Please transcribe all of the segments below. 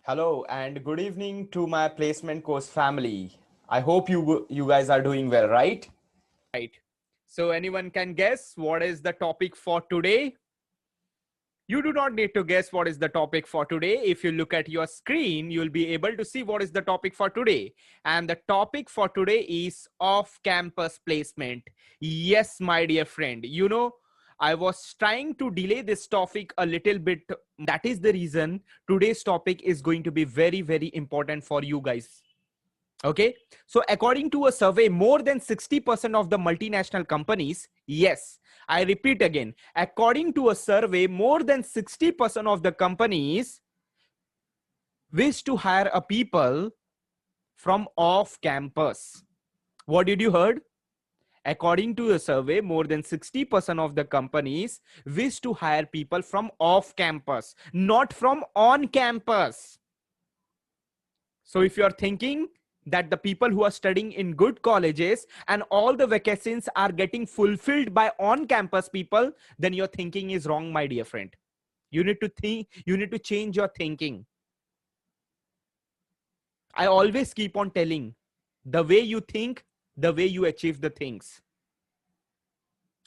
Hello and good evening to my placement course family. I hope you guys are doing well, right? Right. So anyone can guess what is the topic for today? You do not need to guess what is the topic for today. If you look at your screen, you'll be able to see what is the topic for today. And the topic for today is off-campus placement. Yes, my dear friend. I was trying to delay this topic a little bit. That is the reason today's topic is going to be very, very important for you guys. Okay, so according to a survey, more than 60% of the multinational companies, yes, I repeat again, according to a survey, more than 60% of the companies wish to hire a people from off campus. What did you heard? According to a survey, more than 60% of the companies wish to hire people from off campus, not from on campus. So if you are thinking that the people who are studying in good colleges and all the vacancies are getting fulfilled by on-campus people, then your thinking is wrong, my dear friend. You need to change your thinking. I always keep on telling, the way you think, the way you achieve the things.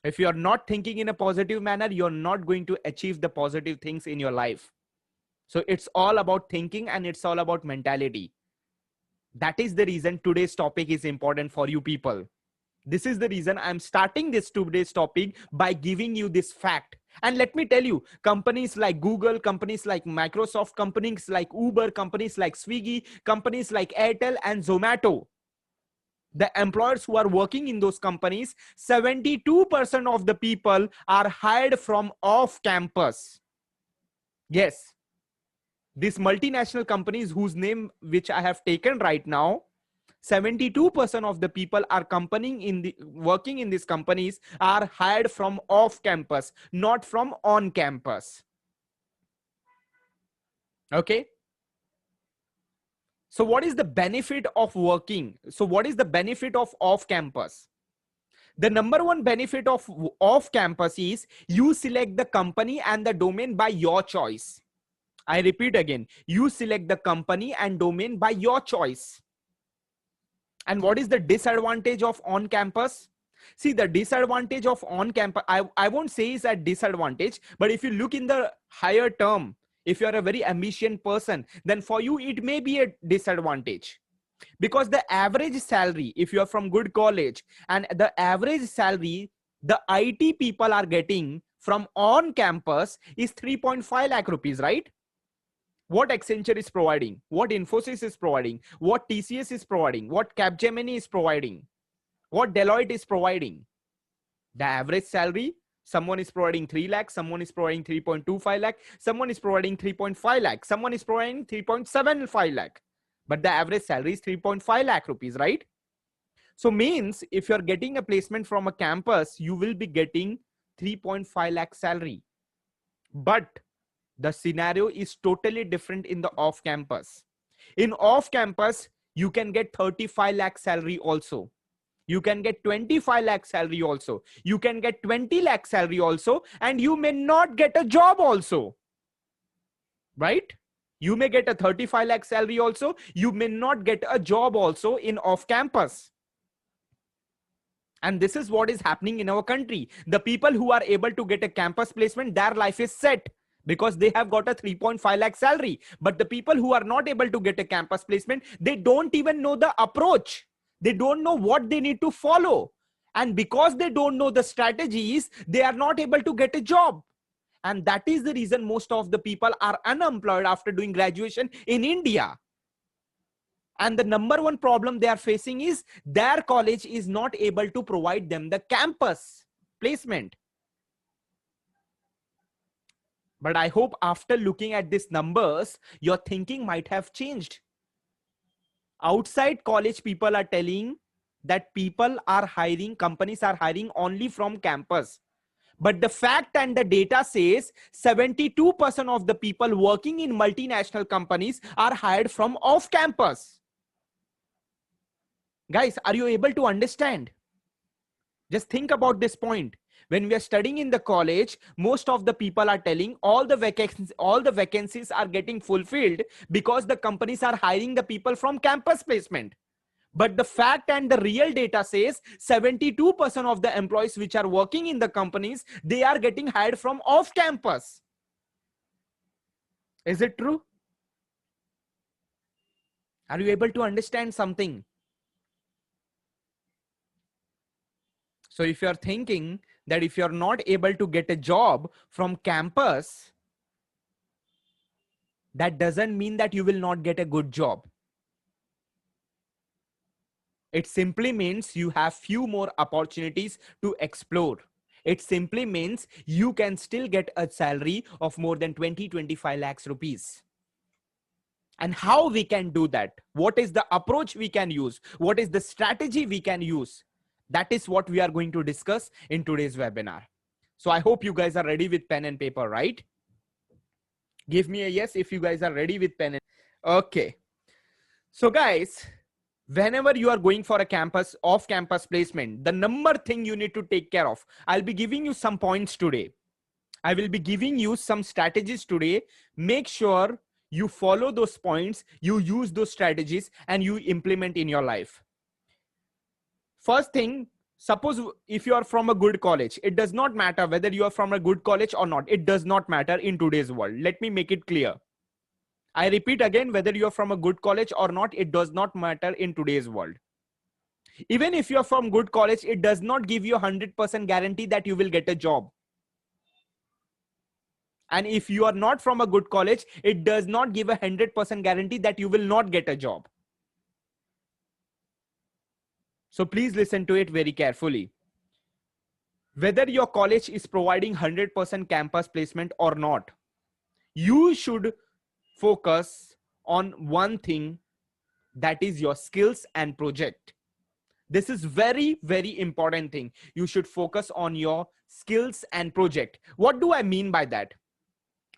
If you are not thinking in a positive manner, you're not going to achieve the positive things in your life. So it's all about thinking and it's all about mentality. That is the reason today's topic is important for you people. This is the reason I'm starting this today's topic by giving you this fact. And let me tell you, companies like Google, companies like Microsoft, companies like Uber, companies like Swiggy, companies like Airtel and Zomato, the employers who are working in those companies, 72% of the people are hired from off campus. Yes, these multinational companies whose name which I have taken right now, 72% of the people are working in these companies are hired from off campus, not from on campus. Okay. So what is the benefit of working? So what is the benefit of off campus? The number one benefit of off campus is you select the company and the domain by your choice. I repeat again, you select the company and domain by your choice. And what is the disadvantage of on campus? See, the disadvantage of on campus, I won't say is a disadvantage, but if you look in the higher term, if you're a very ambitious person, then for you it may be a disadvantage. Because the average salary, if you're from good college, and the average salary the IT people are getting from on campus is 3.5 lakh rupees, right? What Accenture is providing, what Infosys is providing, what TCS is providing, what Capgemini is providing, what Deloitte is providing. The average salary, someone is providing 3 lakh, someone is providing 3.25 lakh, someone is providing 3.5 lakh, someone is providing 3.75 lakh. But the average salary is 3.5 lakh rupees, right? So means if you're getting a placement from a campus, you will be getting 3.5 lakh salary. But the scenario is totally different in the off campus. In off campus, you can get 35 lakh salary also. You can get 25 lakh salary also. You can get 20 lakh salary also. And you may not get a job also. Right? You may get a 35 lakh salary also. You may not get a job also in off campus. And this is what is happening in our country. The people who are able to get a campus placement, their life is set because they have got a 3.5 lakh salary. But the people who are not able to get a campus placement, they don't even know the approach. They don't know what they need to follow. And because they don't know the strategies, they are not able to get a job. And that is the reason most of the people are unemployed after doing graduation in India. And the number one problem they are facing is their college is not able to provide them the campus placement. But I hope after looking at these numbers, your thinking might have changed. Outside college, people are telling that people are hiring, companies are hiring only from campus. But the fact and the data says 72% of the people working in multinational companies are hired from off campus. Guys, are you able to understand? Just think about this point. When we are studying in the college, most of the people are telling all the vacancies are getting fulfilled because the companies are hiring the people from campus placement. But the fact and the real data says 72% of the employees which are working in the companies, they are getting hired from off campus. Is it true? Are you able to understand something? So if you're thinking that if you're not able to get a job from campus, that doesn't mean that you will not get a good job. It simply means you have few more opportunities to explore. It simply means you can still get a salary of more than 20-25 lakhs rupees. And how we can do that? What is the approach we can use? What is the strategy we can use? That is what we are going to discuss in today's webinar. So I hope you guys are ready with pen and paper, right? Give me a yes if you guys are ready with pen and okay. So guys, whenever you are going for a campus, off-campus placement, the number thing you need to take care of, I'll be giving you some points today. I will be giving you some strategies today. Make sure you follow those points, you use those strategies, and you implement in your life. First thing, suppose if you are from a good college, it does not matter whether you are from a good college or not. It does not matter in today's world. Let me make it clear. I repeat again, whether you are from a good college or not, it does not matter in today's world. Even if you are from good college, it does not give you a 100% guarantee that you will get a job. And if you are not from a good college, it does not give a 100% guarantee that you will not get a job. So please listen to it very carefully. Whether your college is providing 100% campus placement or not, you should focus on one thing, that is your skills and project. This is very, very important thing. You should focus on your skills and project. What do I mean by that?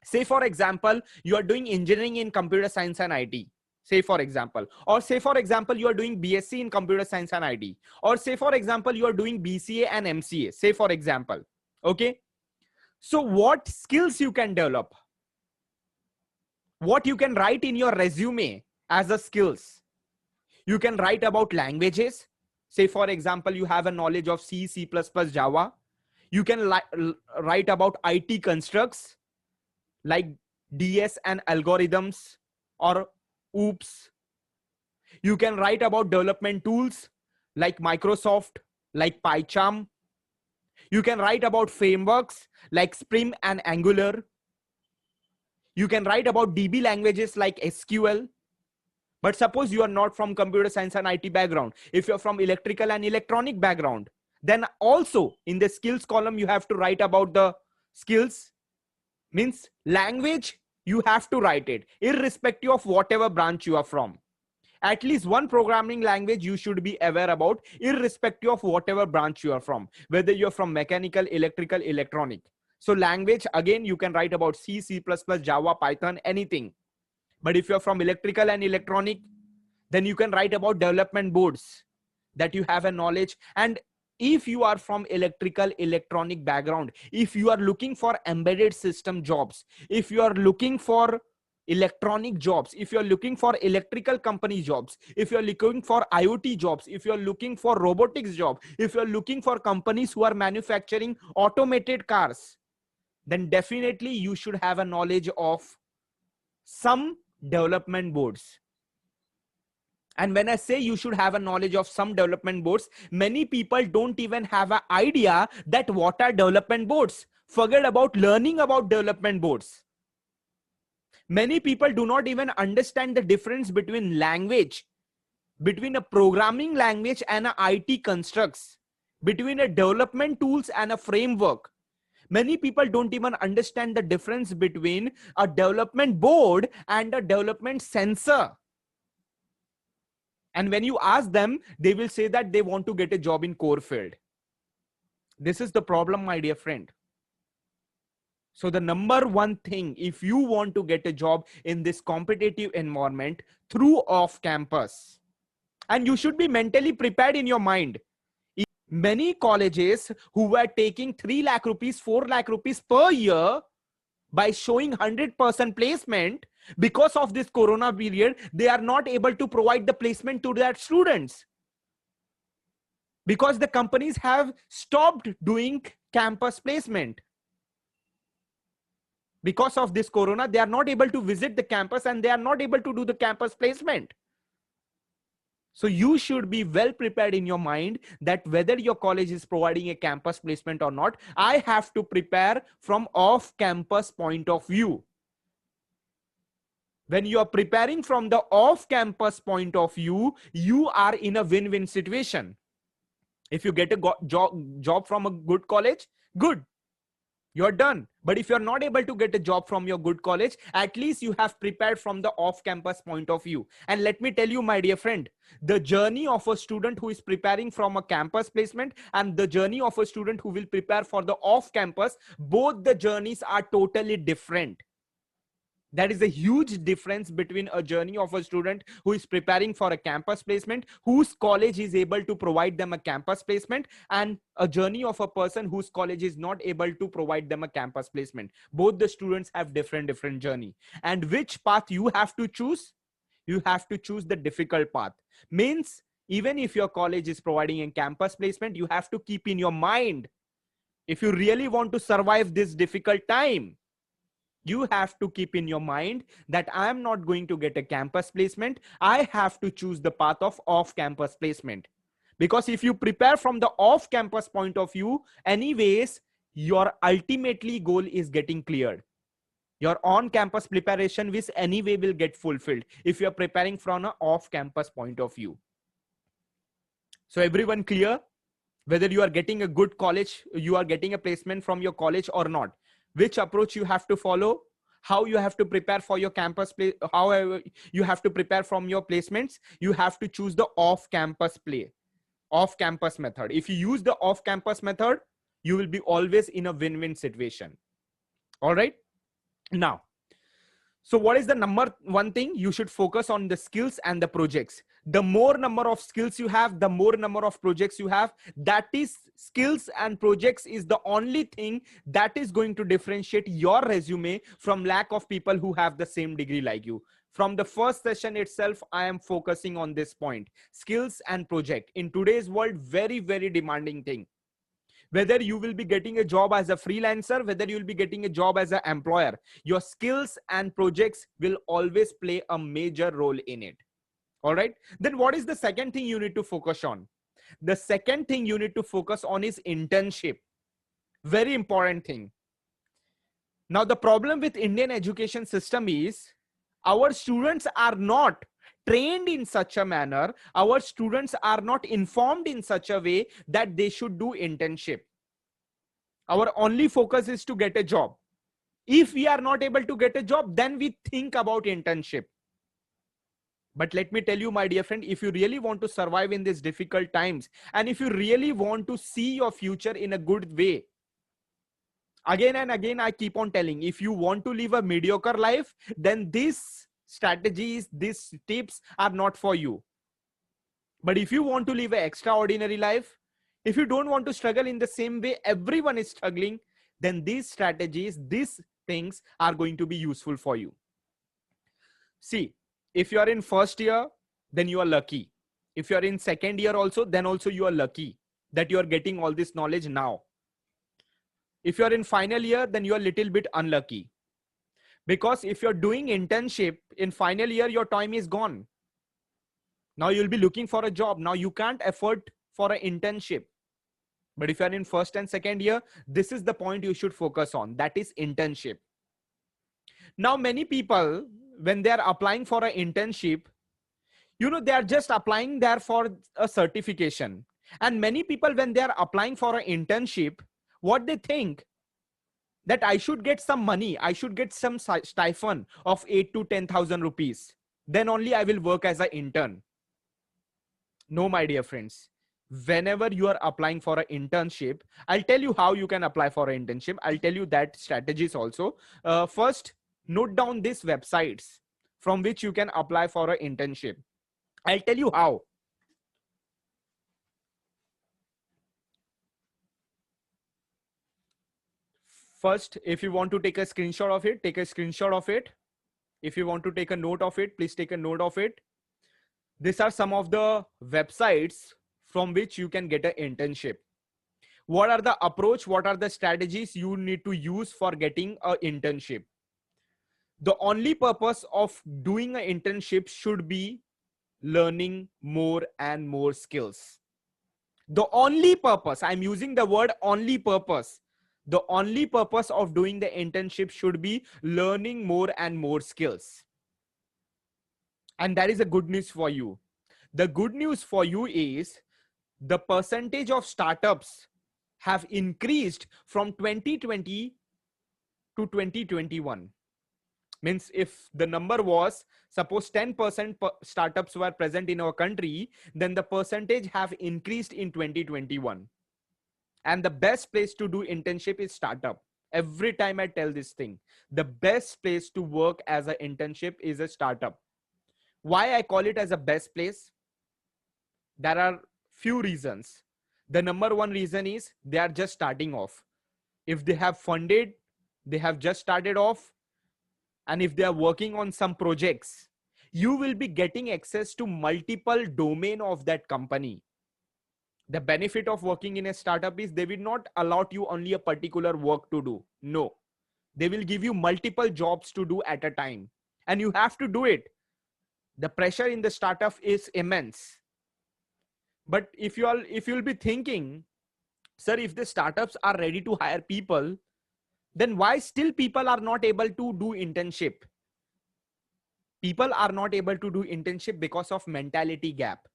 Say for example, you are doing engineering in computer science and IT. Say for example, or say for example, you are doing BSc in computer science and IT, or say for example, you are doing BCA and MCA, say for example. Okay. So what skills you can develop? What you can write in your resume as a skills? You can write about languages. Say for example, you have a knowledge of C, C++, Java. You can write about IT constructs like DS and algorithms or OOPS. You can write about development tools like Microsoft, like PyCharm. You can write about frameworks like Spring and Angular. You can write about DB languages like SQL. But suppose you are not from computer science and IT background. If you're from electrical and electronic background, then also in the skills column, you have to write about the skills. Means language, you have to write it irrespective of whatever branch you are from. At least one programming language you should be aware about irrespective of whatever branch you are from, whether you're from mechanical, electrical, electronic. So language, again, you can write about C, C++, Java, Python, anything. But if you're from electrical and electronic, then you can write about development boards that you have a knowledge. And if you are from electrical, electronic background, if you are looking for embedded system jobs, if you are looking for electronic jobs, if you're looking for electrical company jobs, if you're looking for IoT jobs, if you're looking for robotics job, if you're looking for companies who are manufacturing automated cars, then definitely you should have a knowledge of some development boards. And when I say you should have a knowledge of some development boards, many people don't even have an idea that what are development boards. Forget about learning about development boards. Many people do not even understand the difference between language, between a programming language and a IT constructs, between a development tools and a framework. Many people don't even understand the difference between a development board and a development sensor. And when you ask them, they will say that they want to get a job in core field. This is the problem, my dear friend. So the number one thing, if you want to get a job in this competitive environment through off campus, and you should be mentally prepared in your mind. Many colleges who were taking 3 lakh rupees, 4 lakh rupees per year by showing 100% placement, because of this corona period, they are not able to provide the placement to their students because the companies have stopped doing campus placement. Because of this corona, they are not able to visit the campus and they are not able to do the campus placement. So you should be well prepared in your mind that whether your college is providing a campus placement or not, I have to prepare from off-campus point of view. When you are preparing from the off-campus point of view, you are in a win-win situation. If you get a job from a good college, good, you're done. But if you're not able to get a job from your good college, at least you have prepared from the off-campus point of view. And let me tell you, my dear friend, the journey of a student who is preparing from a campus placement and the journey of a student who will prepare for the off-campus, both the journeys are totally different. That is a huge difference between a journey of a student who is preparing for a campus placement, whose college is able to provide them a campus placement, and a journey of a person whose college is not able to provide them a campus placement. Both the students have different journey. And which path you have to choose? You have to choose the difficult path. Means even if your college is providing a campus placement, you have to keep in your mind, if you really want to survive this difficult time, you have to keep in your mind that I am not going to get a campus placement. I have to choose the path of off-campus placement. Because if you prepare from the off-campus point of view, anyways, your ultimately goal is getting cleared. Your on-campus preparation which anyway will get fulfilled if you're preparing from an off-campus point of view. So everyone clear? Whether you are getting a good college, you are getting a placement from your college or not. Which approach you have to follow, how you have to prepare for your campus, how you have to prepare from your placements. You have to choose the off-campus method. If you use the off-campus method, you will be always in a win-win situation. All right. Now, so what is the number one thing? You should focus on the skills and the projects. The more number of skills you have, the more number of projects you have. That is, skills and projects is the only thing that is going to differentiate your resume from lack of people who have the same degree like you. From the first session itself, I am focusing on this point. Skills and project. In today's world, very, very demanding thing. Whether you will be getting a job as a freelancer, whether you will be getting a job as an employer, your skills and projects will always play a major role in it. All right. Then what is the second thing you need to focus on? The second thing you need to focus on is internship. Very important thing. Now, the problem with Indian education system is our students are not trained in such a manner, our students are not informed in such a way that they should do internship. Our only focus is to get a job. If we are not able to get a job, then we think about internship. But let me tell you, my dear friend, if you really want to survive in these difficult times, and if you really want to see your future in a good way, again and again, I keep on telling, if you want to live a mediocre life, then these strategies, these tips are not for you. But if you want to live an extraordinary life, if you don't want to struggle in the same way everyone is struggling, then these strategies, these things are going to be useful for you. See, if you are in first year, then you are lucky. If you are in second year also, then also you are lucky that you are getting all this knowledge now. If you are in final year, then you are a little bit unlucky. Because if you're doing internship in final year, your time is gone. Now you'll be looking for a job. Now you can't afford for an internship. But if you're in first and second year, this is the point you should focus on. That is internship. Now, many people, when they are applying for an internship, you know, they are just applying there for a certification. And many people, when they are applying for an internship, what they think, that I should get some money, I should get some stipend of 8 to 10,000 rupees. Then only I will work as an intern. No, my dear friends. Whenever you are applying for an internship, I'll tell you how you can apply for an internship. I'll tell you that strategies also. First, note down these websites from which you can apply for an internship. I'll tell you how. First, if you want to take a screenshot of it, take a screenshot of it. If you want to take a note of it, please take a note of it. These are some of the websites from which you can get an internship. What are the approach? What are the strategies you need to use for getting an internship? The only purpose of doing an internship should be learning more and more skills. The only purpose, I'm using the word only purpose. The only purpose of doing the internship should be learning more and more skills. And that is a good news for you. The good news for you is the percentage of startups have increased from 2020 to 2021. Means if the number was, suppose 10% startups were present in our country, then the percentage have increased in 2021. And the best place to do internship is startup. Every time I tell this thing, the best place to work as an internship is a startup. Why I call it as a best place? There are few reasons. The number one reason is they are just starting off. If they have funded, they have just started off, and if they are working on some projects, you will be getting access to multiple domain of that company. The benefit of working in a startup is they will not allow you only a particular work to do. No, they will give you multiple jobs to do at a time, and you have to do it. The pressure in the startup is immense. But if you'll be thinking, sir, if the startups are ready to hire people, then why still people are not able to do internship? People are not able to do internship because of mentality gap.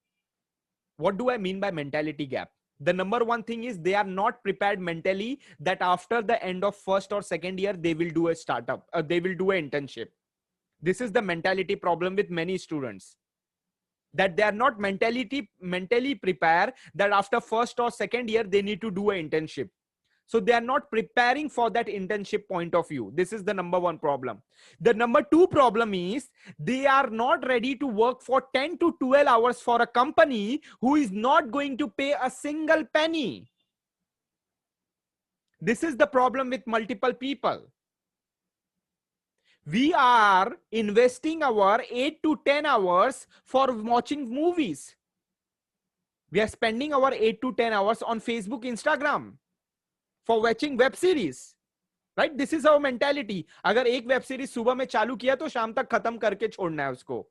What do I mean by mentality gap? The number one thing is they are not prepared mentally that after the end of first or second year, they will do a startup, they will do an internship. This is the mentality problem with many students, that they are not mentally prepared that after first or second year, they need to do an internship. So they are not preparing for that internship point of view. This is the number one problem. The number two problem is they are not ready to work for 10 to 12 hours for a company who is not going to pay a single penny. This is the problem with multiple people. We are investing our 8 to 10 hours for watching movies. We are spending our 8 to 10 hours on Facebook, Instagram, for watching web series, right? This is our mentality. अगर एक web series सुबह में चालू किया तो शाम तक खत्म करके छोड़ना है उसको.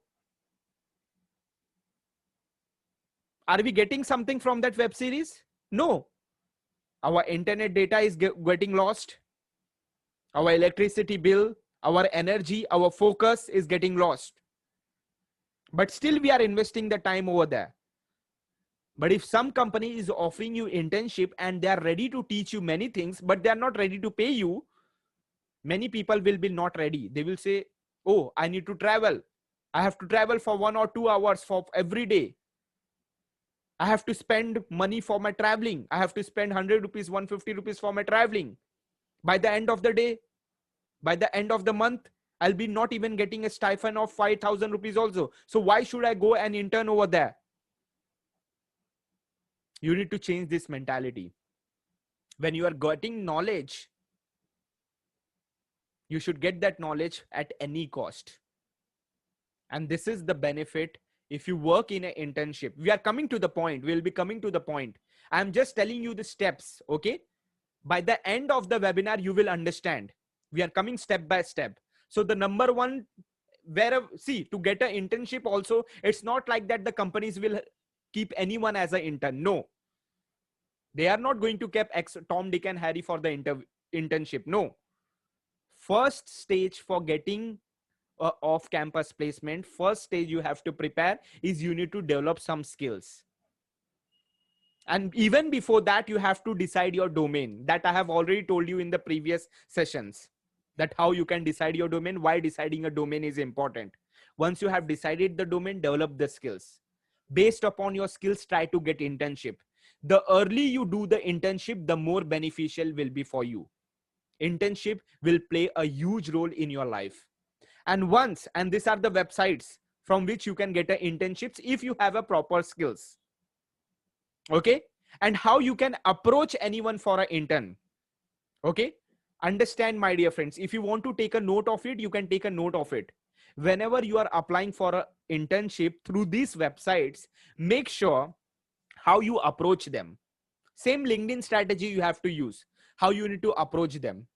Are we getting something from that web series? No. Our internet data is getting lost. Our electricity bill, our energy, our focus is getting lost. But still we are investing the time over there. But if some company is offering you internship and they are ready to teach you many things, but they are not ready to pay you, many people will be not ready. They will say, oh, I need to travel. I have to travel for 1 or 2 hours for every day. I have to spend money for my traveling. I have to spend 100 rupees, 150 rupees for my traveling. By the end of the day, by the end of the month, I'll be not even getting a stipend of 5,000 rupees also. So why should I go and intern over there? You need to change this mentality. When you are getting knowledge, you should get that knowledge at any cost. And this is the benefit if you work in an internship. We are coming to the point. We'll be coming to the point. I'm just telling you the steps, okay? By the end of the webinar, you will understand. We are coming step by step. So the number one, see, to get an internship also, it's not like that the companies will keep anyone as an intern. No. They are not going to keep Tom, Dick and Harry for the internship. No. First stage for getting off-campus placement, first stage you have to prepare is you need to develop some skills. And even before that, you have to decide your domain. That I have already told you in the previous sessions, that how you can decide your domain, why deciding a domain is important. Once you have decided the domain, develop the skills. Based upon your skills, try to get internship. The early you do the internship, the more beneficial will be for you. Internship will play a huge role in your life. And these are the websites from which you can get an internships if you have a proper skills. Okay. And how you can approach anyone for an intern. Okay. Understand, my dear friends, if you want to take a note of it, you can take a note of it. Whenever you are applying for an internship through these websites, make sure how you approach them. Same LinkedIn strategy you have to use, how you need to approach them.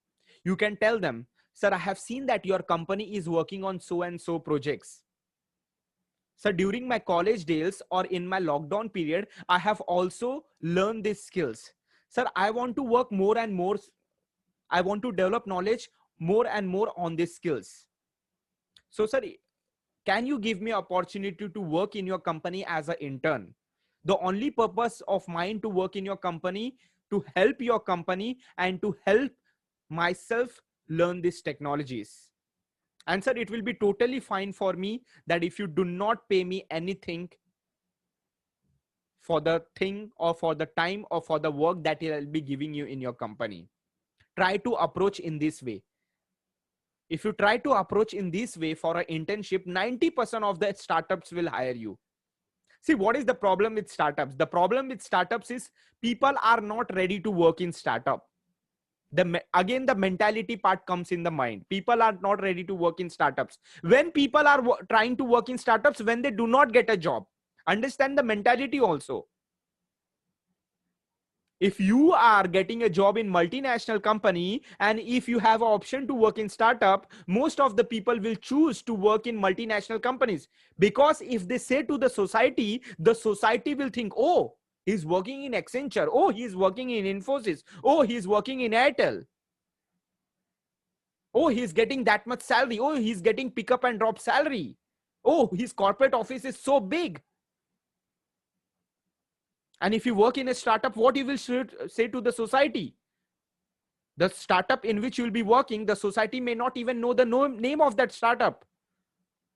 You can tell them, sir, I have seen that your company is working on so and so projects. So during my college days or in my lockdown period, I have also learned these skills. Sir, I want to work more and more. I want to develop knowledge more and more on these skills. So, sir, can you give me opportunity to work in your company as an intern? The only purpose of mine to work in your company, to help your company and to help myself learn these technologies. And sir, it will be totally fine for me that if you do not pay me anything for the thing or for the time or for the work that I'll be giving you in your company. Try to approach in this way. If you try to approach in this way for an internship, 90% of the startups will hire you. See, what is the problem with startups? The problem with startups is people are not ready to work in startup. Again, the mentality part comes in the mind. People are not ready to work in startups. When people are trying to work in startups, when they do not get a job, understand the mentality also. If you are getting a job in multinational company and if you have an option to work in startup, most of the people will choose to work in multinational companies, because if they say to the society will think, oh, he's working in Accenture, oh, he's working in Infosys, oh, he's working in Airtel, oh, he's getting that much salary, oh, he's getting pick up and drop salary, oh, his corporate office is so big. And if you work in a startup, what you will say to the society? The startup in which you will be working, the society may not even know the name of that startup.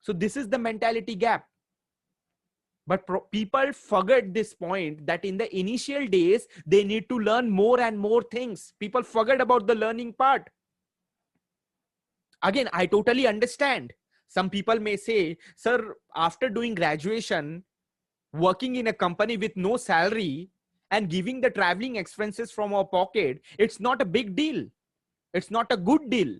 So this is the mentality gap. But people forget this point, that in the initial days, they need to learn more and more things. People forget about the learning part. Again, I totally understand. Some people may say, sir, after doing graduation, working in a company with no salary and giving the traveling expenses from our pocket, it's not a big deal. It's not a good deal.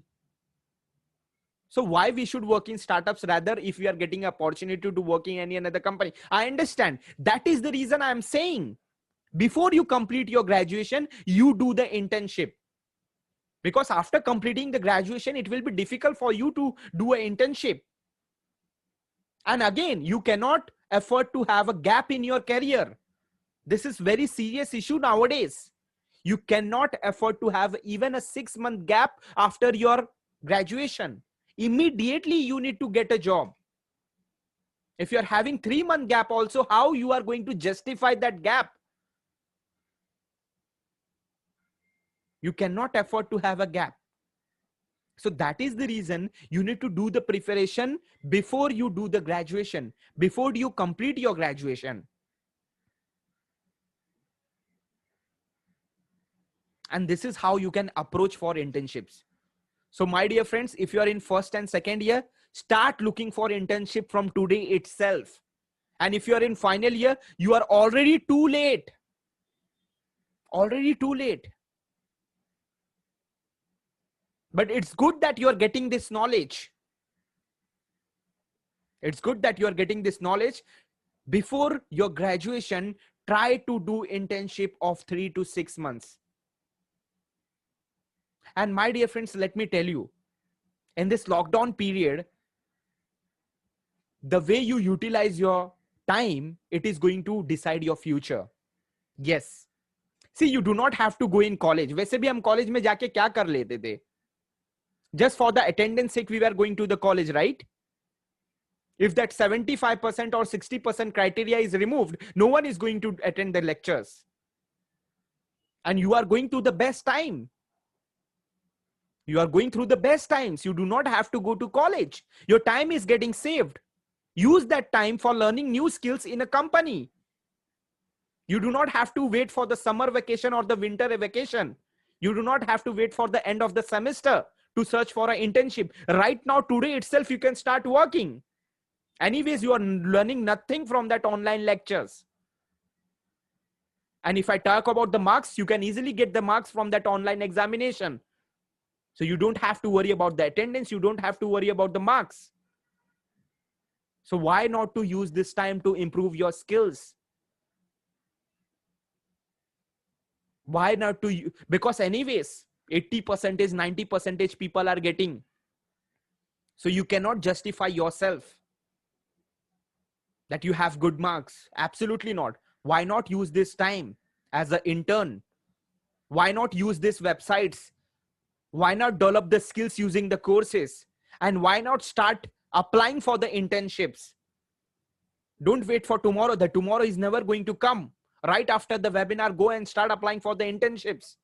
So why we should work in startups rather if we are getting opportunity to work in any another company? I understand. That is the reason I am saying, before you complete your graduation, you do the internship. Because after completing the graduation, it will be difficult for you to do an internship. And again, you cannot afford to have a gap in your career. This is very serious issue nowadays. You cannot afford to have even a 6-month gap after your graduation. Immediately you need to get a job. If you're having 3-month gap also, how you are going to justify that gap? You cannot afford to have a gap. So that is the reason you need to do the preparation before you do the graduation, before you complete your graduation. And this is how you can approach for internships. So my dear friends, if you are in first and second year, start looking for internship from today itself. And if you are in final year, you are already too late. Already too late. But it's good that you are getting this knowledge. It's good that you are getting this knowledge. Before your graduation, try to do internship of 3 to 6 months. And my dear friends, let me tell you, in this lockdown period, the way you utilize your time, it is going to decide your future. Yes. See, you do not have to go in college. वैसे भी हम college में जाके क्या कर लेते थे? Just for the attendance sake, we were going to the college, right? If that 75% or 60% criteria is removed, no one is going to attend the lectures. And you are going to the best time. You are going through the best times. You do not have to go to college. Your time is getting saved. Use that time for learning new skills in a company. You do not have to wait for the summer vacation or the winter vacation. You do not have to wait for the end of the semester to search for an internship. Right now, today itself, you can start working. Anyways, you are learning nothing from that online lectures. And if I talk about the marks, you can easily get the marks from that online examination. So you don't have to worry about the attendance. You don't have to worry about the marks. So why not to use this time to improve your skills? Why not to? Because anyways, 80%, 90% people are getting. So you cannot justify yourself that you have good marks. Absolutely not. Why not use this time as an intern? Why not use these websites? Why not develop the skills using the courses? And why not start applying for the internships? Don't wait for tomorrow. The tomorrow is never going to come. Right after the webinar, go and start applying for the internships.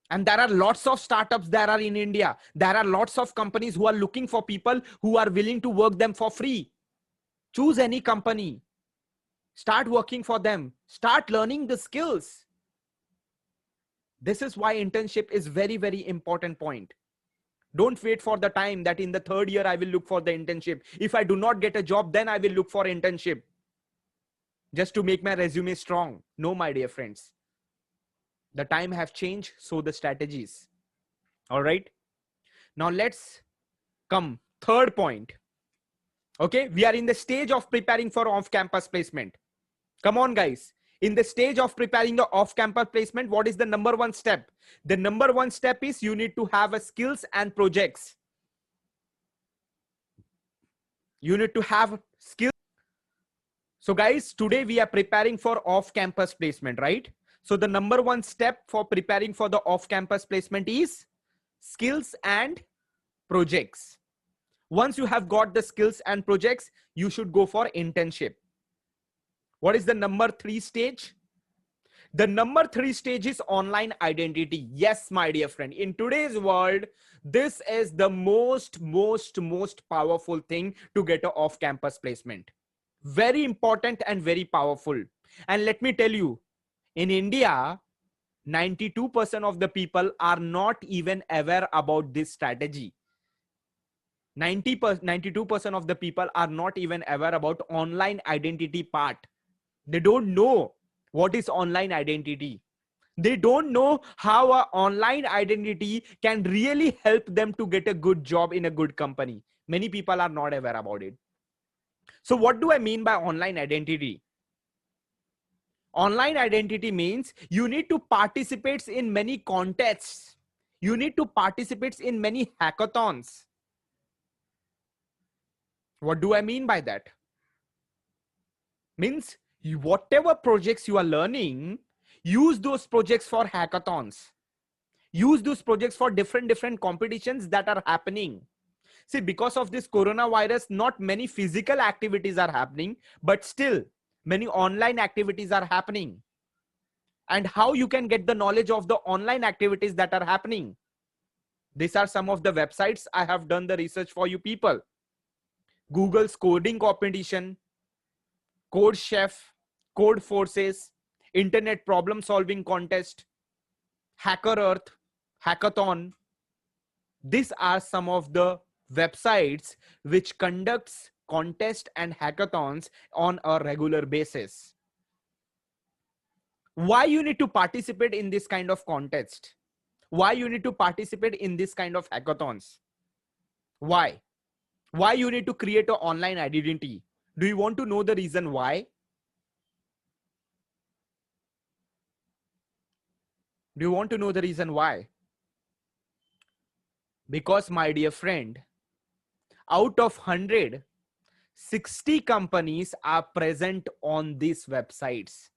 And there are lots of startups that are in India. There are lots of companies who are looking for people who are willing to work them for free. Choose any company. Start working for them. Start learning the skills. This is why internship is very, very important point. Don't wait for the time that in the third year, I will look for the internship. If I do not get a job, then I will look for internship. Just to make my resume strong. No, my dear friends. The time have changed, so the strategies. All right. Now let's come third point. Okay. We are in the stage of preparing for off-campus placement. Come on, guys. In the stage of preparing the off-campus placement, what is the number one step? The number one step is you need to have a skills and projects. You need to have skills. So guys, today we are preparing for off-campus placement, right? So the number one step for preparing for the off-campus placement is skills and projects. Once you have got the skills and projects, you should go for internship. What is the number 3 stage? The number 3 stage is online identity. Yes, my dear friend, in today's world, this is the most powerful thing to get an off-campus placement. Very important and very powerful. And let me tell you, in India, 92% of the people are not even aware about this strategy. 92% of the people are not even aware about online identity part. They don't know what is online identity. They don't know how an online identity can really help them to get a good job in a good company. Many people are not aware about it. So what do I mean by online identity? Online identity means you need to participate in many contests. You need to participate in many hackathons. What do I mean by that? Means whatever projects you are learning, use those projects for hackathons. Use those projects for different competitions that are happening. See, because of this coronavirus, not many physical activities are happening, but still many online activities are happening. And how you can get the knowledge of the online activities that are happening? These are some of the websites I have done the research for you people. Google's coding competition, CodeChef, Code Forces, Internet Problem Solving Contest, HackerEarth, Hackathon. These are some of the websites which conducts contests and hackathons on a regular basis. Why you need to participate in this kind of contest? Why you need to participate in this kind of hackathons? Why? Why you need to create an online identity? Do you want to know the reason why? Do you want to know the reason why? Because, my dear friend, out of 100, 60 companies are present on these websites.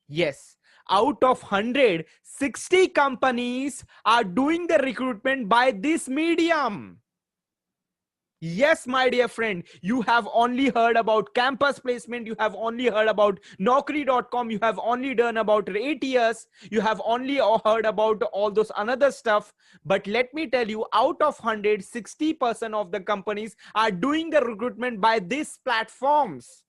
Yes, out of 100, 60 companies are doing the recruitment by this medium. Yes, my dear friend, you have only heard about campus placement. You have only heard about Naukri.com. You have only done about ATS. You have only heard about all those another stuff. But let me tell you, out of 100, 60% of the companies are doing the recruitment by these platforms.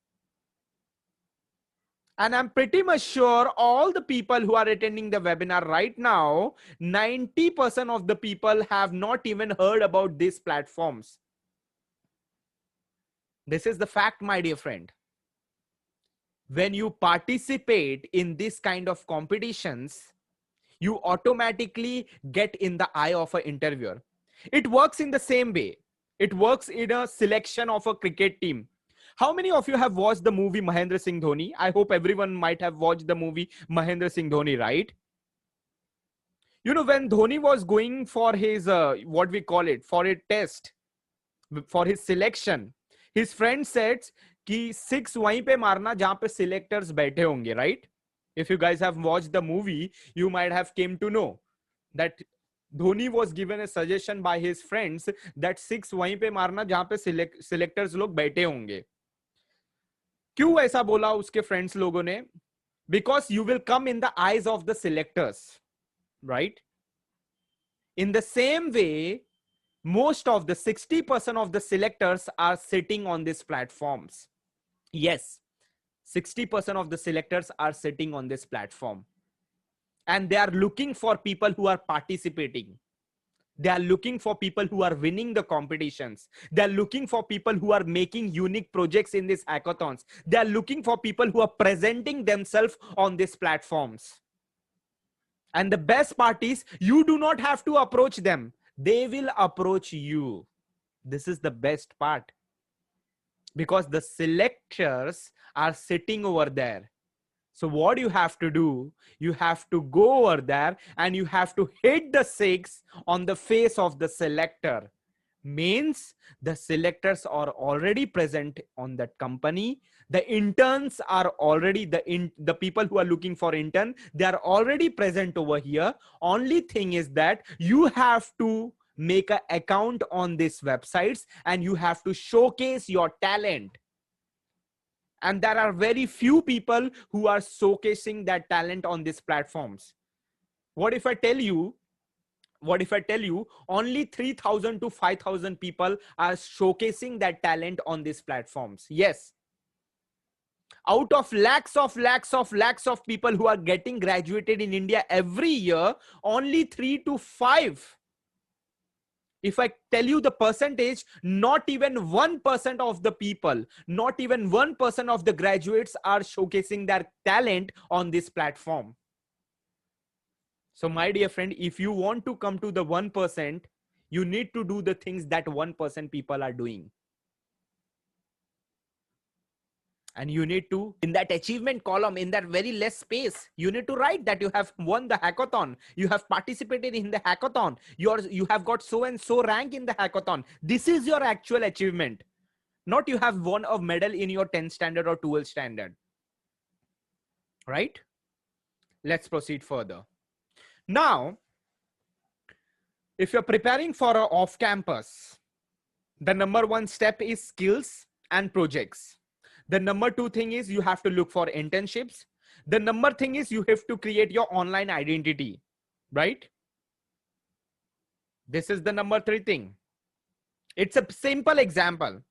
And I'm pretty much sure all the people who are attending the webinar right now, 90% of the people have not even heard about these platforms. This is the fact, my dear friend. When you participate in this kind of competitions, you automatically get in the eye of an interviewer. It works in the same way. It works in a selection of a cricket team. How many of you have watched the movie Mahendra Singh Dhoni? I hope everyone might have watched the movie Mahendra Singh Dhoni, right? You know, when Dhoni was going for his, what we call it, for a test, for his selection, his friend said कि 6 वहीं पे मारना जहां पे selectors बैठे होंगे, right? If you guys have watched the movie, you might have came to know that Dhoni was given a suggestion by his friends that 6 वहीं पे मारना जहां पे selectors लोग बैठे होंगे. क्यों ऐसा बोला उसके friends लोगों ने? Because you will come in the eyes of the selectors, right? In the same way, most of the 60% of the selectors are sitting on these platforms. Yes, 60% of the selectors are sitting on this platform. And they are looking for people who are participating. They are looking for people who are winning the competitions. They are looking for people who are making unique projects in these hackathons. They are looking for people who are presenting themselves on these platforms. And the best part is, you do not have to approach them. They will approach you. This is the best part. Because the selectors are sitting over there. So what you have to do, you have to go over there and you have to hit the 6 on the face of the selector. Means the selectors are already present on that company. The interns are already, the people who are looking for intern, they are already present over here. Only thing is that you have to make an account on these websites and you have to showcase your talent. And there are very few people who are showcasing that talent on these platforms. What if I tell you only 3,000 to 5,000 people are showcasing that talent on these platforms? Yes. Out of lakhs of people who are getting graduated in India every year, only 3 to 5. If I tell you the percentage, not even 1% of the people, not even 1% of the graduates are showcasing their talent on this platform. So my dear friend, if you want to come to the 1%, you need to do the things that 1% people are doing. And you need to, in that achievement column, in that very less space, you need to write that you have won the hackathon. You have participated in the hackathon. You have got so and so rank in the hackathon. This is your actual achievement. Not you have won a medal in your 10th standard or 12th standard. Right? Let's proceed further. Now, if you're preparing for an off-campus, the number 1 step is skills and projects. The number 2 thing is you have to look for internships. The number thing is you have to create your online identity, right? This is the number 3 thing. It's a simple example.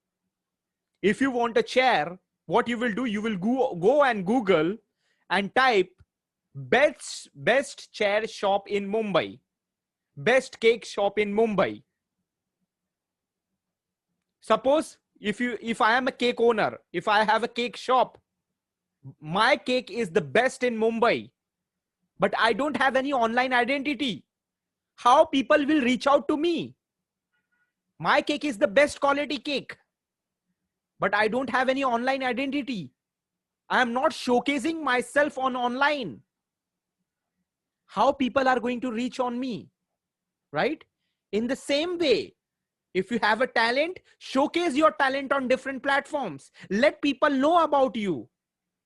If you want a chair, what you will do, you will go and Google and type best chair shop in Mumbai, best cake shop in Mumbai. Suppose if I am a cake owner, if I have a cake shop, my cake is the best in Mumbai, but I don't have any online identity. How people will reach out to me? My cake is the best quality cake, but I don't have any online identity. I am not showcasing myself on online. How people are going to reach on me, right? In the same way, if you have a talent, showcase your talent on different platforms. Let people know about you.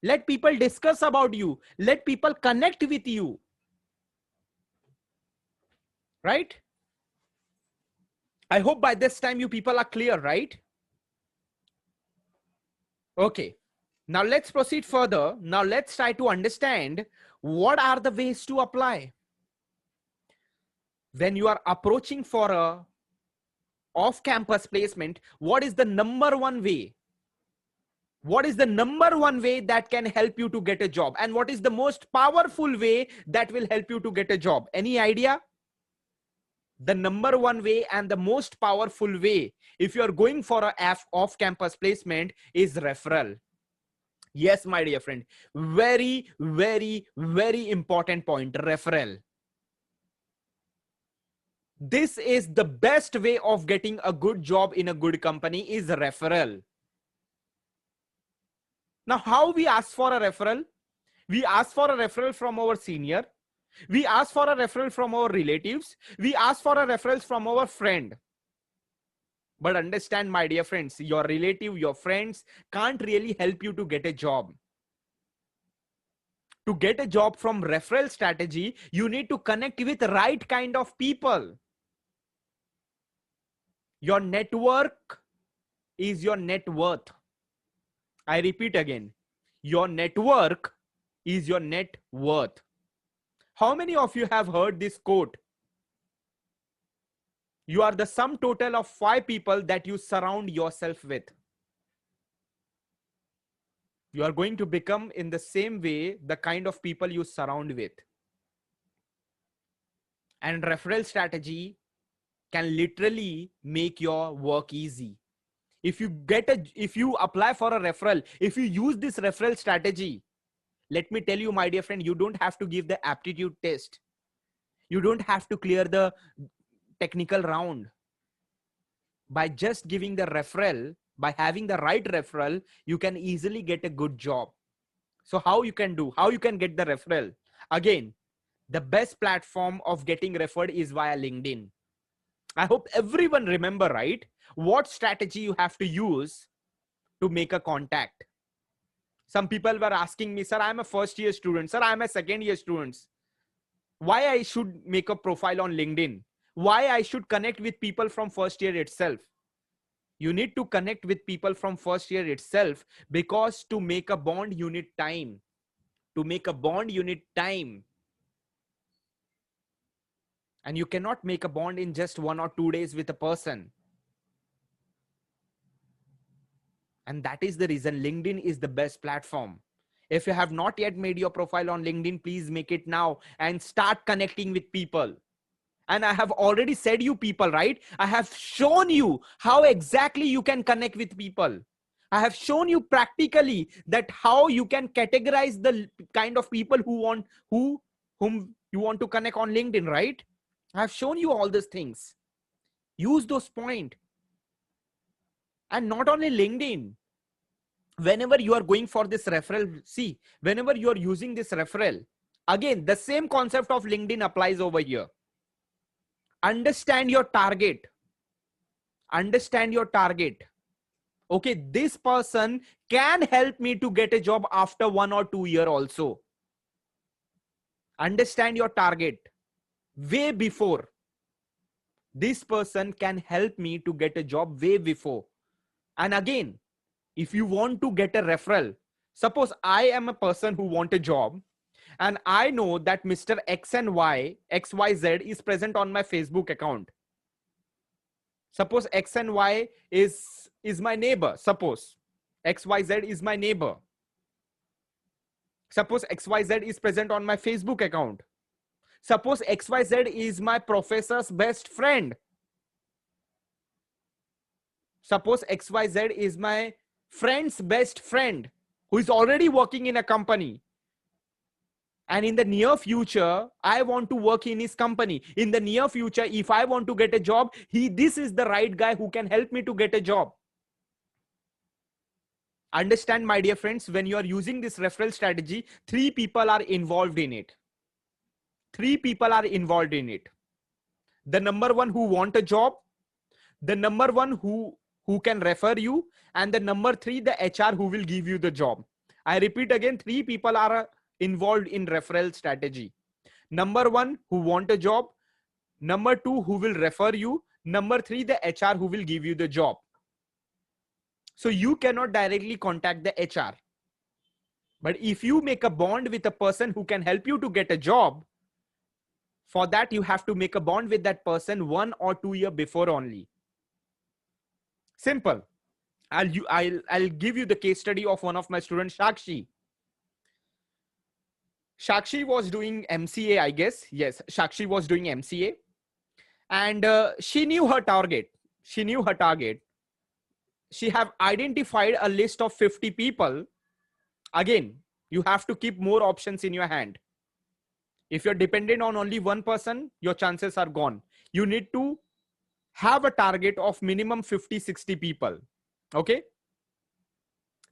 Let people discuss about you. Let people connect with you. Right? I hope by this time you people are clear, right? Okay. Now let's proceed further. Now let's try to understand what are the ways to apply. When you are approaching for a off-campus placement, what is the number 1 way? What is the number 1 way that can help you to get a job? And what is the most powerful way that will help you to get a job? Any idea? The number 1 way and the most powerful way, if you are going for a off-campus placement, is referral. Yes, my dear friend. Very, very, very important point, referral. This is the best way of getting a good job in a good company is a referral. Now, how we ask for a referral? We ask for a referral from our senior. We ask for a referral from our relatives. We ask for a referral from our friend. But understand, my dear friends, your relative, your friends can't really help you to get a job. To get a job from referral strategy, you need to connect with the right kind of people. Your network is your net worth. I repeat again, your network is your net worth. How many of you have heard this quote? You are the sum total of 5 people that you surround yourself with. You are going to become in the same way the kind of people you surround with. And referral strategy can literally make your work easy. If you apply for a referral, if you use this referral strategy, let me tell you, my dear friend, you don't have to give the aptitude test. You don't have to clear the technical round. By just giving the referral, by having the right referral, you can easily get a good job. So how you can get the referral? Again, the best platform of getting referred is via LinkedIn. I hope everyone remember, right? What strategy you have to use to make a contact. Some people were asking me, sir, I'm a first year student. Sir, I'm a second year student. Why I should make a profile on LinkedIn? Why I should connect with people from first year itself? You need to connect with people from first year itself, because to make a bond, you need time. To make a bond, you need time. And you cannot make a bond in just 1 or 2 days with a person. And that is the reason LinkedIn is the best platform. If you have not yet made your profile on LinkedIn, please make it now and start connecting with people. And I have already said you people, right? I have shown you how exactly you can connect with people. I have shown you practically that how you can categorize the kind of people whom you want to connect on LinkedIn, right? I have shown you all these things. Use those points. And not only LinkedIn. Whenever you are going for this referral, see, whenever you are using this referral, again, the same concept of LinkedIn applies over here. Understand your target. Understand your target. Okay, this person can help me to get a job after 1 or 2 years also. Understand your target way before. This person can help me to get a job way before. And again, if you want to get a referral, suppose I am a person who want a job and I know that Mr. X and Y, XYZ is present on my Facebook account. Suppose X and Y is my neighbor. Suppose XYZ is my neighbor. Suppose XYZ is present on my Facebook account. Suppose XYZ is my professor's best friend. Suppose XYZ is my friend's best friend who is already working in a company. And in the near future, I want to work in his company. In the near future, if I want to get a job, this is the right guy who can help me to get a job. Understand, my dear friends, when you are using this referral strategy, 3 people are involved in it. 3 people are involved in it. The number 1 who want a job, the number 1 who can refer you, and the number 3, the HR who will give you the job. I repeat again, 3 people are involved in referral strategy. Number 1 who want a job, number 2 who will refer you, number 3 the HR who will give you the job. So you cannot directly contact the HR. But if you make a bond with a person who can help you to get a job, for that you have to make a bond with that person 1 or 2 years before only. Simple. I'll give you the case study of one of my students, Shakshi. Shakshi was doing MCA, I guess. Yes, Shakshi was doing MCA. And she knew her target. She knew her target. She have identified a list of 50 people. Again, you have to keep more options in your hand. If you're dependent on only one person, your chances are gone. you need to have a target of minimum 50-60 people. Okay,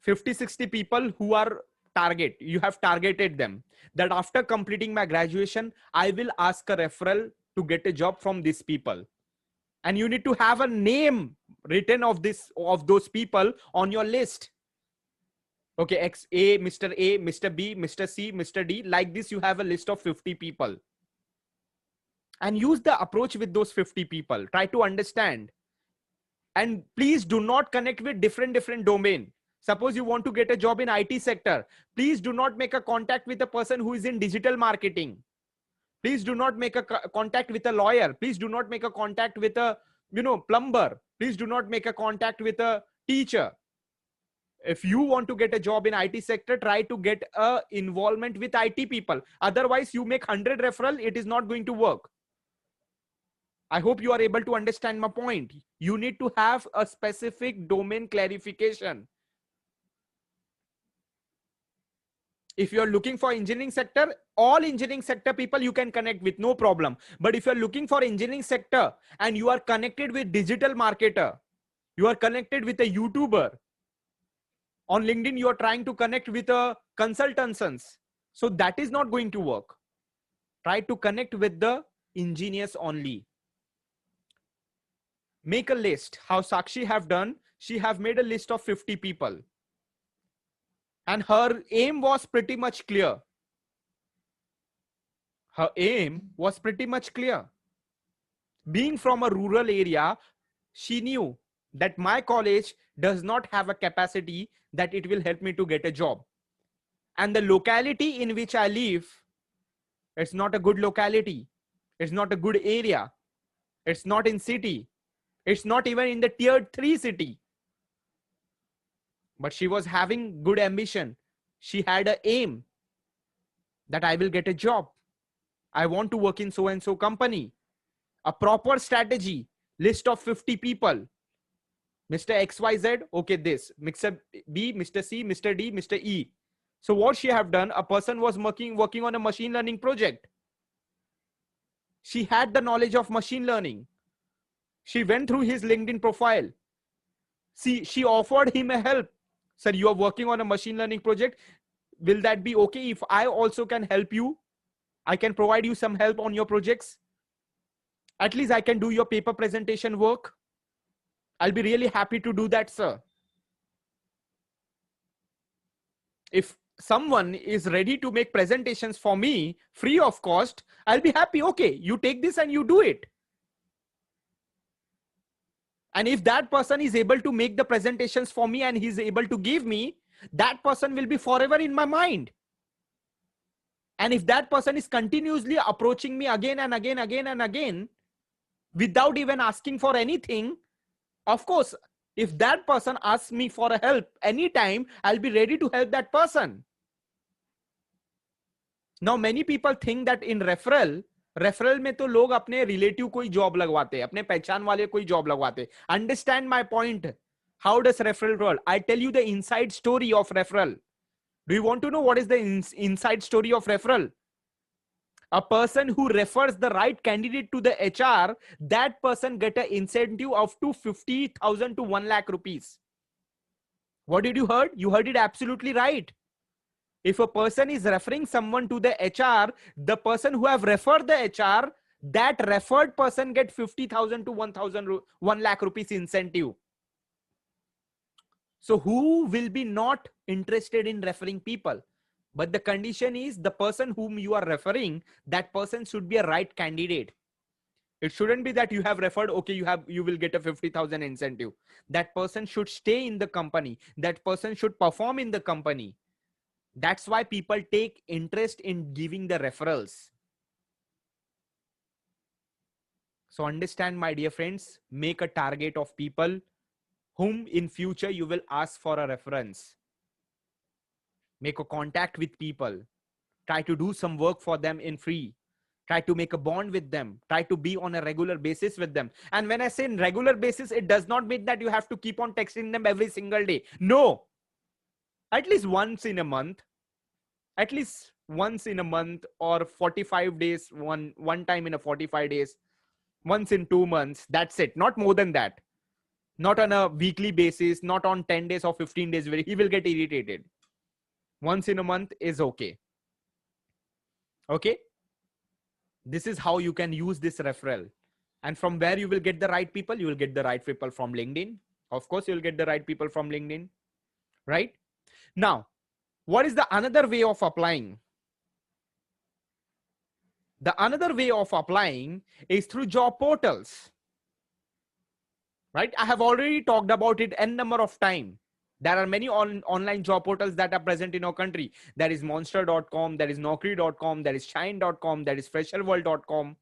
50-60 people who are target, you have targeted them, that after completing my graduation I will ask a referral to get a job from these people. And you need to have a name written of those people on your list. Okay, Mr. A, Mr. B, Mr. C, Mr. D, like this. You have a list of 50 people, and use the approach with those 50 people. Try to understand, and please do not connect with different domain. Suppose you want to get a job in IT sector, please do not make a contact with a person who is in digital marketing. Please do not make a contact with a lawyer. Please do not make a contact with a plumber. Please do not make a contact with a teacher. If you want to get a job in IT sector, try to get a involvement with IT people. Otherwise, you make 100 referral, it is not going to work. I hope you are able to understand my point. You need to have a specific domain clarification. If you're looking for engineering sector, all engineering sector people you can connect with, no problem. But if you're looking for engineering sector and you are connected with digital marketer, you are connected with a YouTuber, on LinkedIn you are trying to connect with a consultants, so that is not going to work. Try to connect with the engineers only. Make a list, how Sakshi have done. She have made a list of 50 people. And her aim was pretty much clear. Her aim was pretty much clear. Being from a rural area, she knew that my college does not have a capacity that it will help me to get a job. And the locality in which I live, it's not a good locality. It's not a good area. It's not in city. It's not even in the tier 3 city. But she was having good ambition. She had an aim that I will get a job. I want to work in so and so company. A proper strategy, list of 50 people. Mr. XYZ, okay, this. Mr. B, Mr. C, Mr. D, Mr. E. So what she have done, a person was working on a machine learning project. She had the knowledge of machine learning. She went through his LinkedIn profile. See, she offered him a help. Sir, you are working on a machine learning project. Will that be okay if I also can help you? I can provide you some help on your projects. At least I can do your paper presentation work. I'll be really happy to do that, sir. If someone is ready to make presentations for me free of cost, I'll be happy. Okay, you take this and you do it. And if that person is able to make the presentations for me and he's able to give me, that person will be forever in my mind. And if that person is continuously approaching me again and again, without even asking for anything, of course, if that person asks me for a help anytime, I'll be ready to help that person. Now, many people think that in referral में तो लोग अपने relative कोई job लगवाते हैं, अपने पहचान वाले कोई जॉब लगवाते. Understand my point. How does referral roll? I tell you the inside story of referral. Do you want to know what is the inside story of referral? A person who refers the right candidate to the HR, that person get an incentive of 250,000 to 1 lakh rupees. What did you heard? You heard it absolutely right. If a person is referring someone to the HR, the person who have referred the HR, that referred person get 50,000 to 1 lakh rupees incentive. So who will be not interested in referring people? But the condition is the person whom you are referring, that person should be a right candidate. It shouldn't be that you have referred, okay, you will get a 50,000 incentive. That person should stay in the company. That person should perform in the company. That's why people take interest in giving the referrals. So understand, my dear friends, make a target of people whom in future you will ask for a reference. Make a contact with people. Try to do some work for them in free. Try to make a bond with them. Try to be on a regular basis with them. And when I say regular basis, it does not mean that you have to keep on texting them every single day. No. At least once in a month. At least once in a month, or 45 days, one time in a 45 days. once in 2 months. That's it. Not more than that. Not on a weekly basis, not on 10 days or 15 days where he will get irritated. Once in a month is okay. Okay. This is how you can use this referral. And from where you will get the right people? You will get the right people from LinkedIn. Of course, you will get the right people from LinkedIn, right? Now, what is the another way of applying? The another way of applying is through job portals, right? I have already talked about it n number of times. There are many online job portals that are present in our country. There is monster.com, there is naukri.com, there is shine.com, there is fresherworld.com.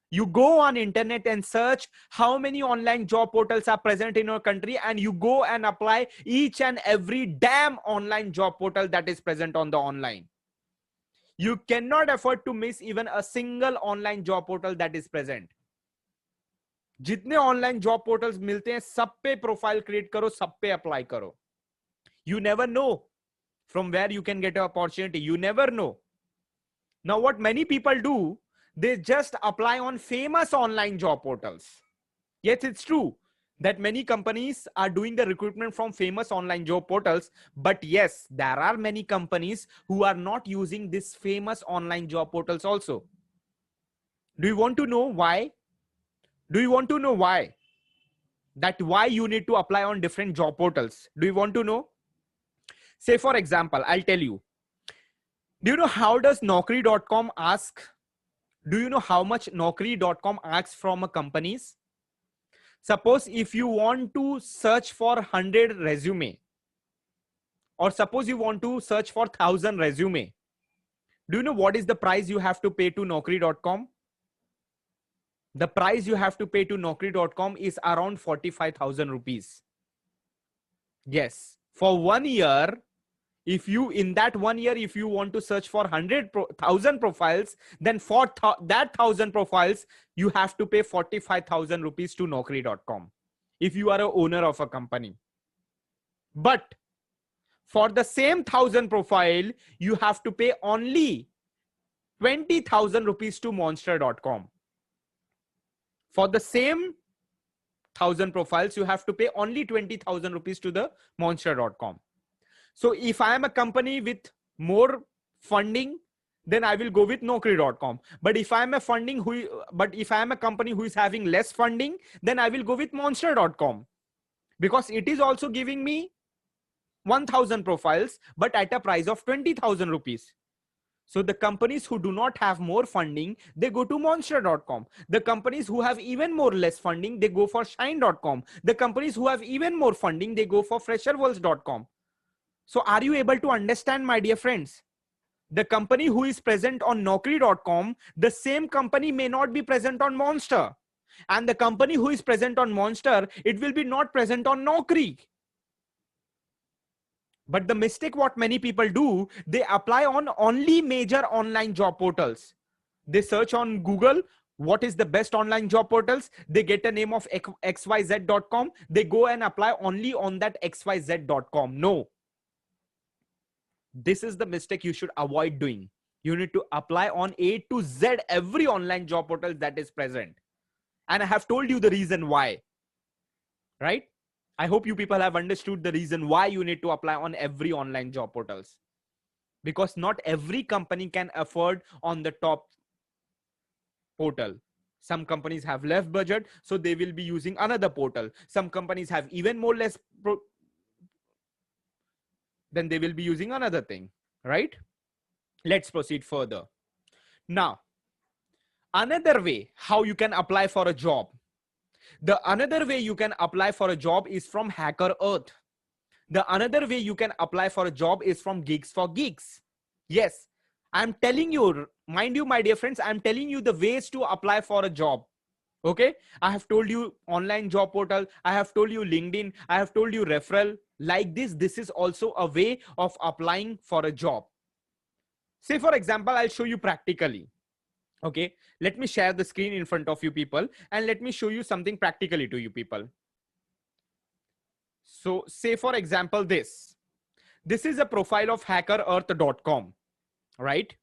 You go on internet and search how many online job portals are present in our country, and you go and apply each and every damn online job portal that is present on the online. You cannot afford to miss even a single online job portal that is present. जितने online job portals मिलते हैं सब पे profile create करो, सब पे apply करो. You never know from where you can get an opportunity. You never know. Now what many people do, they just apply on famous online job portals. Yes, it's true that many companies are doing the recruitment from famous online job portals, but yes, there are many companies who are not using this famous online job portals also. Do you want to know why? Do you want to know why? That why you need to apply on different job portals? Do you want to know? Say for example, I'll tell you. Do you know how does Naukri.com ask? Do you know how much Naukri.com asks from a companies? Suppose if you want to search for 100 resume, or suppose you want to search for 1000 resume, do you know what is the price you have to pay to Naukri.com? The price you have to pay to Naukri.com is around 45,000 rupees. Yes, for 1 year, if you in that 1 year, if you want to search for 100,000 profiles, then for that 1000 profiles, you have to pay 45,000 rupees to Naukri.com if you are a owner of a company. But for the same 1000 profile, you have to pay only 20,000 rupees to Monster.com. For the same 1000 profiles, you have to pay only 20,000 rupees to the Monster.com. So if I am a company with more funding, then I will go with Naukri.com. But if I am a company who is having less funding, then I will go with Monster.com, because it is also giving me 1000 profiles, but at a price of 20,000 rupees. So the companies who do not have more funding, they go to Monster.com. The companies who have even more less funding, they go for Shine.com. The companies who have even more funding, they go for Fresherworlds.com. So are you able to understand, my dear friends? The company who is present on Naukri.com, the same company may not be present on Monster. And the company who is present on Monster, it will be not present on Naukri. But the mistake what many people do, they apply on only major online job portals. They search on Google, what is the best online job portals? They get a name of xyz.com. They go and apply only on that xyz.com. No. This is the mistake you should avoid doing. You need to apply on A to Z every online job portal that is present. And I have told you the reason why. Right? I hope you people have understood the reason why you need to apply on every online job portals. Because not every company can afford on the top portal. Some companies have less budget, so they will be using another portal. Some companies have even more less, then they will be using another thing, right? Let's proceed further. Now, another way how you can apply for a job. The another way you can apply for a job is from HackerEarth. The another way you can apply for a job is from Gigs for Geeks. Yes, I'm telling you, mind you, my dear friends, I'm telling you the ways to apply for a job. Okay, I have told you online job portal, I have told you LinkedIn, I have told you referral. Like this is also a way of applying for a job. Say for example, I'll show you practically. Okay, let me share the screen in front of you people and let me show you something practically to you people. So say for example, this is a profile of HackerEarth.com, right?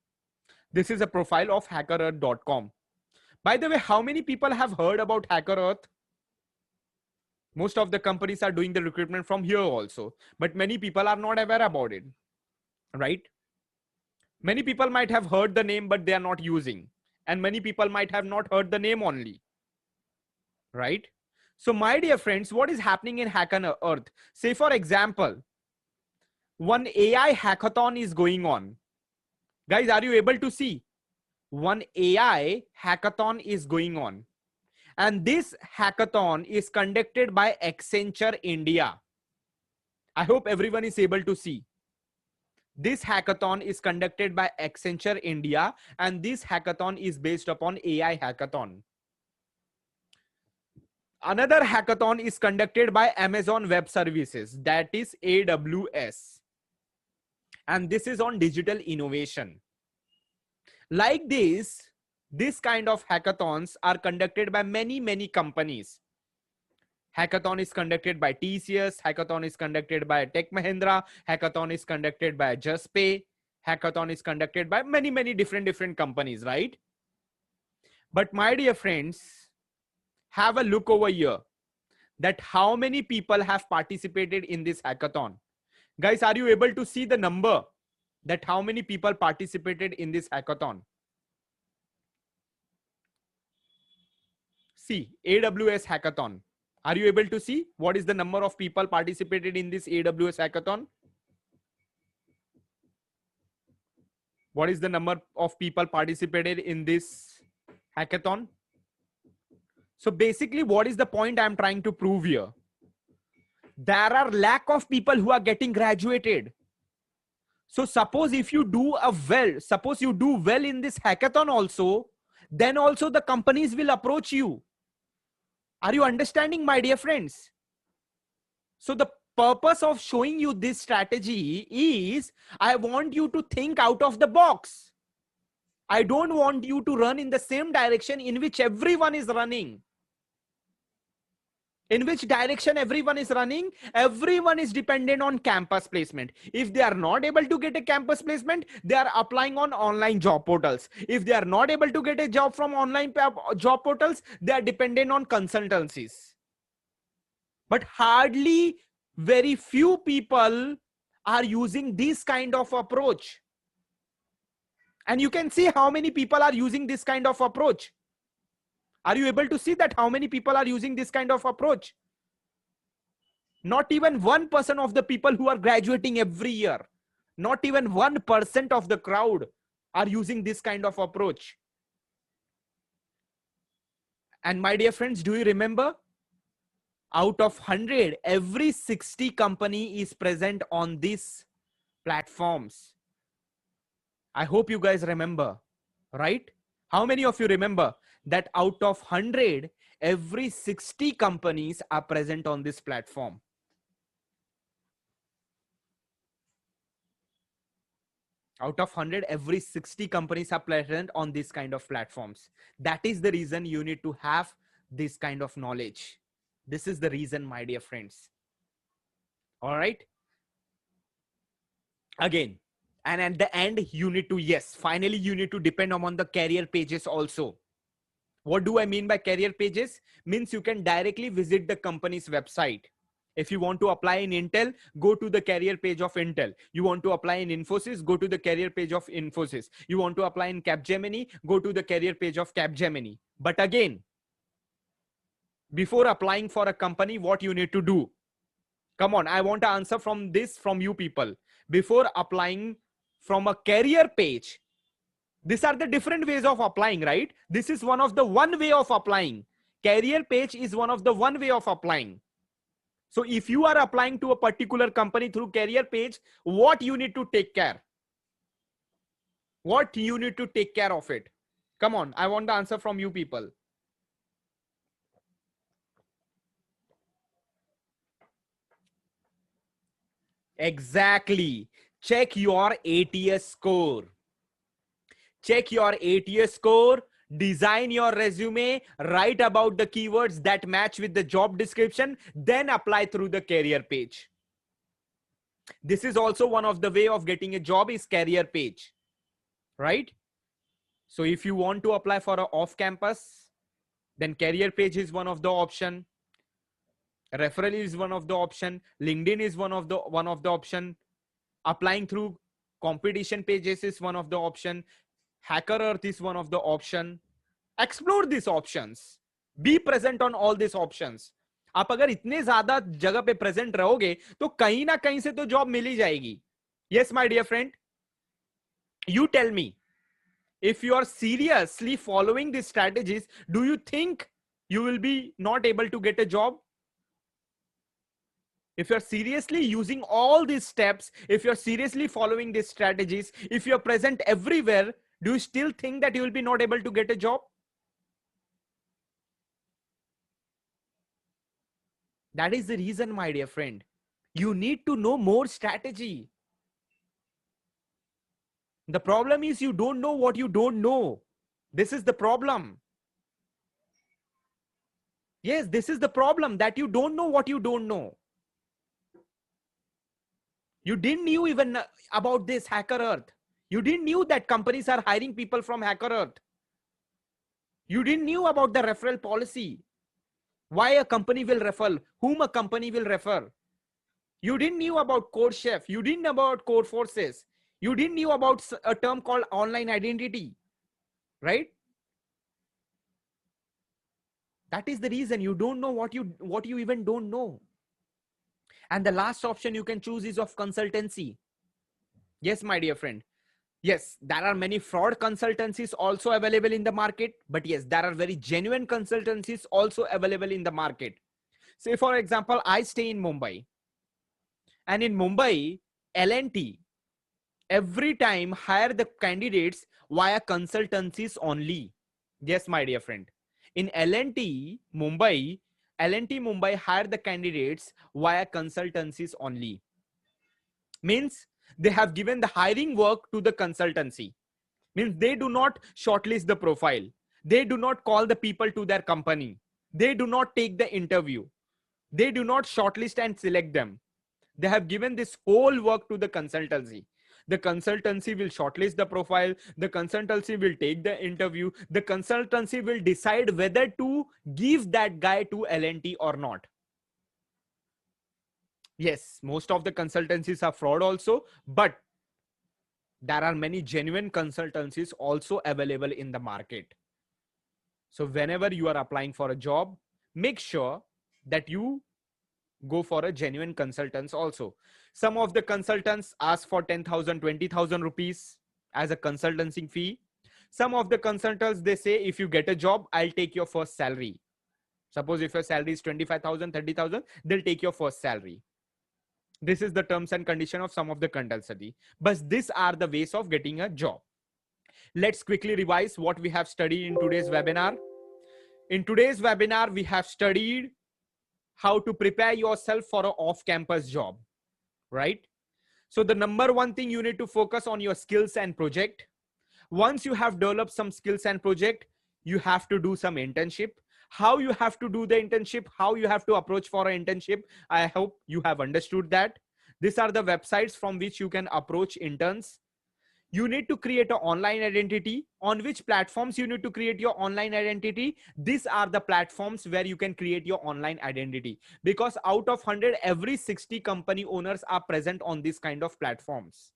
This is a profile of HackerEarth.com. By the way, how many people have heard about HackerEarth? Most of the companies are doing the recruitment from here also, but many people are not aware about it, right? Many people might have heard the name, but they are not using. And many people might have not heard the name only, right? So my dear friends, what is happening in HackerEarth? Say for example, one AI hackathon is going on. Guys, are you able to see? One AI hackathon is going on. And this hackathon is conducted by Accenture India. I hope everyone is able to see. This hackathon is conducted by Accenture India, and this hackathon is based upon AI hackathon. Another hackathon is conducted by Amazon Web Services, that is AWS. And this is on digital innovation. Like this kind of hackathons are conducted by many companies. Hackathon is conducted by TCS, hackathon is conducted by Tech Mahindra, hackathon is conducted by JustPay, hackathon is conducted by many different companies, right? But my dear friends, have a look over here that how many people have participated in this hackathon. Guys, are you able to see the number that how many people participated in this hackathon? See, AWS hackathon. Are you able to see what is the number of people participated in this AWS hackathon? What is the number of people participated in this hackathon? So basically, what is the point I'm trying to prove here? There are lack of people who are getting graduated. So suppose if you do suppose you do well in this hackathon also, then also the companies will approach you. Are you understanding, my dear friends? So the purpose of showing you this strategy is I want you to think out of the box. I don't want you to run in the same direction in which everyone is running. In which direction everyone is running? Everyone is dependent on campus placement. If they are not able to get a campus placement, they are applying on online job portals. If they are not able to get a job from online job portals, they are dependent on consultancies. But hardly very few people are using this kind of approach. And you can see how many people are using this kind of approach. Are you able to see that how many people are using this kind of approach? Not even 1% of the people who are graduating every year, not even 1% of the crowd are using this kind of approach. And my dear friends, do you remember? Out of 100, every 60 company is present on these platforms. I hope you guys remember, right? How many of you remember that out of 100, every 60 companies are present on this platform? Out of 100, every 60 companies are present on this kind of platforms. That is the reason you need to have this kind of knowledge. This is the reason, my dear friends. All right. Again, and at the end, you need to, yes, finally, you need to depend on the career pages also. What do I mean by career pages? Means you can directly visit the company's website. If you want to apply in Intel, go to the career page of Intel. You want to apply in Infosys, go to the career page of Infosys. You want to apply in Capgemini, go to the career page of Capgemini. But again, before applying for a company, what you need to do? Come on, I want to answer from this from you people. Before applying from a career page, these are the different ways of applying, right? This is one of the one way of applying. Career page is one of the one way of applying. So if you are applying to a particular company through career page, what you need to take care? What you need to take care of it? Come on, I want the answer from you people. Exactly. Check your ATS score. Check your ATS score. Design your resume, write about the keywords that match with the job description, then apply through the career page. This is also one of the way of getting a job is career page, right? So if you want to apply for an off campus, then career page is one of the option. Referral is one of the option. LinkedIn is one of the option. Applying through competition pages is one of the option. HackerEarth is one of the option. Explore these options. Be present on all these options. आप अगर इतने ज्यादा जगह पे present रहोगे तो कहीं ना कहीं से तो जॉब मिल ही जाएगी. Yes, my dear friend. You tell me, if you are seriously following these strategies, do you think you will be not able to get a job? If you're seriously using all these steps, if you're seriously following these strategies, if you're present everywhere, do you still think that you will be not able to get a job? That is the reason, my dear friend. You need to know more strategy. The problem is you don't know what you don't know. This is the problem. Yes, this is the problem, that you don't know what you don't know. You didn't knew even about this HackerEarth. You didn't knew that companies are hiring people from HackerEarth. You didn't knew about the referral policy. Why a company will refer, whom a company will refer. You didn't knew about CodeChef. You didn't know about Core Forces. You didn't knew about a term called online identity, right? That is the reason you don't know what you even don't know. And the last option you can choose is of consultancy. Yes, my dear friend. Yes, there are many fraud consultancies also available in the market, but yes, there are very genuine consultancies also available in the market. Say, for example, I stay in Mumbai, and in Mumbai, L&T every time hire the candidates via consultancies only. Yes, my dear friend. In L&T Mumbai hire the candidates via consultancies only. Means they have given the hiring work to the consultancy. Means they do not shortlist the profile. They do not call the people to their company. They do not take the interview. They do not shortlist and select them. They have given this whole work to the consultancy. The consultancy will shortlist the profile. The consultancy will take the interview. The consultancy will decide whether to give that guy to L&T or not. Yes, most of the consultancies are fraud also, but there are many genuine consultancies also available in the market. So whenever you are applying for a job, make sure that you go for a genuine consultants also. Some of the consultants ask for 10,000, 20,000 rupees as a consultancy fee. Some of the consultants, they say, if you get a job, I'll take your first salary. Suppose if your salary is 25,000, 30,000, they'll take your first salary. This is the terms and condition of some of the consultancy. But these are the ways of getting a job. Let's quickly revise what we have studied in today's webinar. In today's webinar, we have studied how to prepare yourself for an off-campus job, right? So the number one thing, you need to focus on your skills and project. Once you have developed some skills and project, you have to do some internship. How you have to do the internship, how you have to approach for an internship, I hope you have understood that. These are the websites from which you can approach interns. You need to create an online identity. On which platforms you need to create your online identity? These are the platforms where you can create your online identity, because out of 100, every 60 company owners are present on these kind of platforms.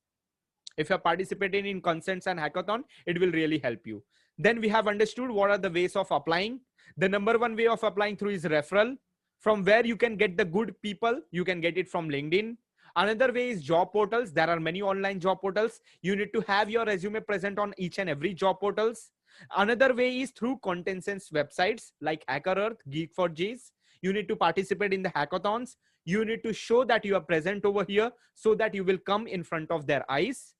If you're participating in Consents and Hackathon, it will really help you. Then we have understood what are the ways of applying. The number one way of applying through is referral. From where you can get the good people, you can get it from LinkedIn. Another way is job portals. There are many online job portals. You need to have your resume present on each and every job portals. Another way is through content sense websites like HackerEarth, Geek4Gs. You need to participate in the hackathons. You need to show that you are present over here so that you will come in front of their eyes.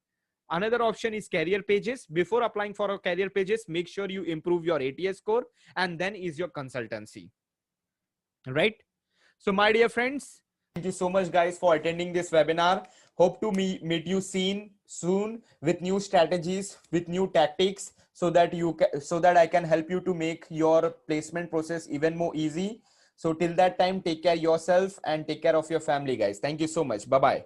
Another option is career pages. Before applying for a career pages, make sure you improve your ATS score, and then is your consultancy, right? So my dear friends, thank you so much guys for attending this webinar. Hope to meet you soon with new strategies, with new tactics, so that I can help you to make your placement process even more easy. So till that time, take care of yourself and take care of your family, guys. Thank you so much. Bye-bye.